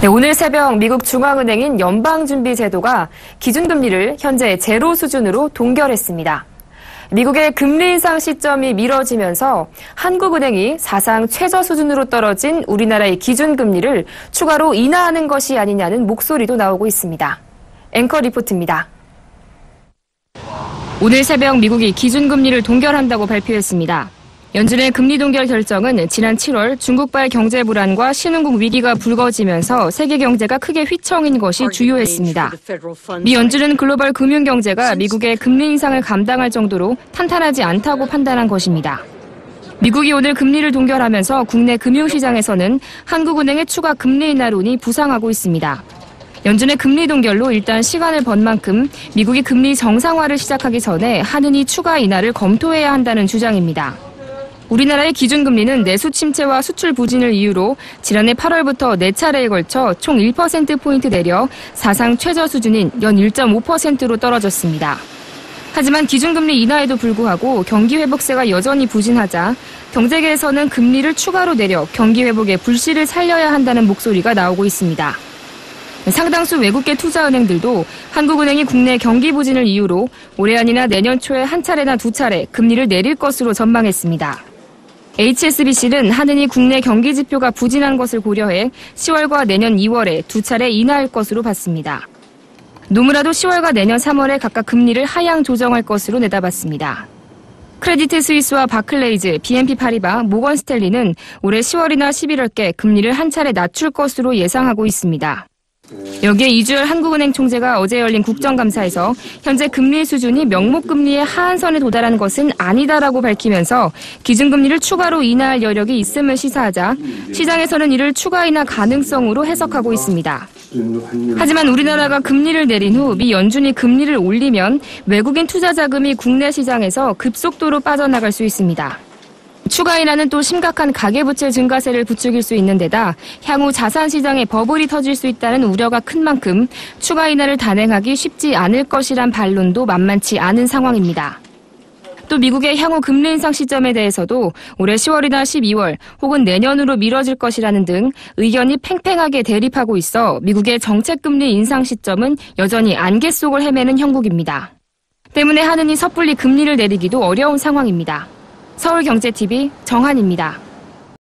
네, 오늘 새벽 미국 중앙은행인 연방준비제도가 기준금리를 현재 제로 수준으로 동결했습니다. 미국의 금리 인상 시점이 미뤄지면서 한국은행이 사상 최저 수준으로 떨어진 우리나라의 기준금리를 추가로 인하하는 것이 아니냐는 목소리도 나오고 있습니다. 앵커 리포트입니다. 오늘 새벽 미국이 기준금리를 동결한다고 발표했습니다. 연준의 금리 동결 결정은 지난 7월 중국발 경제 불안과 신흥국 위기가 불거지면서 세계 경제가 크게 휘청인 것이 주요했습니다. 미 연준은 글로벌 금융 경제가 미국의 금리 인상을 감당할 정도로 탄탄하지 않다고 판단한 것입니다. 미국이 오늘 금리를 동결하면서 국내 금융시장에서는 한국은행의 추가 금리 인하론이 부상하고 있습니다. 연준의 금리 동결로 일단 시간을 번 만큼 미국이 금리 정상화를 시작하기 전에 한은이 추가 인하를 검토해야 한다는 주장입니다. 우리나라의 기준금리는 내수 침체와 수출 부진을 이유로 지난해 8월부터 4차례에 걸쳐 총 1%포인트 내려 사상 최저 수준인 연 1.5%로 떨어졌습니다. 하지만 기준금리 인하에도 불구하고 경기 회복세가 여전히 부진하자 경제계에서는 금리를 추가로 내려 경기 회복에 불씨를 살려야 한다는 목소리가 나오고 있습니다. 상당수 외국계 투자은행들도 한국은행이 국내 경기 부진을 이유로 올해 아니나 내년 초에 한 차례나 두 차례 금리를 내릴 것으로 전망했습니다. HSBC는 한은이 국내 경기 지표가 부진한 것을 고려해 10월과 내년 2월에 두 차례 인하할 것으로 봤습니다. 노무라도 10월과 내년 3월에 각각 금리를 하향 조정할 것으로 내다봤습니다. 크레디트 스위스와 바클레이즈, BNP 파리바, 모건 스탠리는 올해 10월이나 11월께 금리를 한 차례 낮출 것으로 예상하고 있습니다. 여기에 이주열 한국은행 총재가 어제 열린 국정감사에서 현재 금리 수준이 명목금리의 하한선에 도달한 것은 아니다라고 밝히면서 기준금리를 추가로 인하할 여력이 있음을 시사하자 시장에서는 이를 추가 인하 가능성으로 해석하고 있습니다. 하지만 우리나라가 금리를 내린 후 미 연준이 금리를 올리면 외국인 투자 자금이 국내 시장에서 급속도로 빠져나갈 수 있습니다. 추가 인하는 또 심각한 가계부채 증가세를 부추길 수 있는 데다 향후 자산시장에 버블이 터질 수 있다는 우려가 큰 만큼 추가 인하를 단행하기 쉽지 않을 것이란 반론도 만만치 않은 상황입니다. 또 미국의 향후 금리 인상 시점에 대해서도 올해 10월이나 12월 혹은 내년으로 미뤄질 것이라는 등 의견이 팽팽하게 대립하고 있어 미국의 정책금리 인상 시점은 여전히 안개 속을 헤매는 형국입니다. 때문에 한은이 섣불리 금리를 내리기도 어려운 상황입니다. 서울경제TV 정한입니다.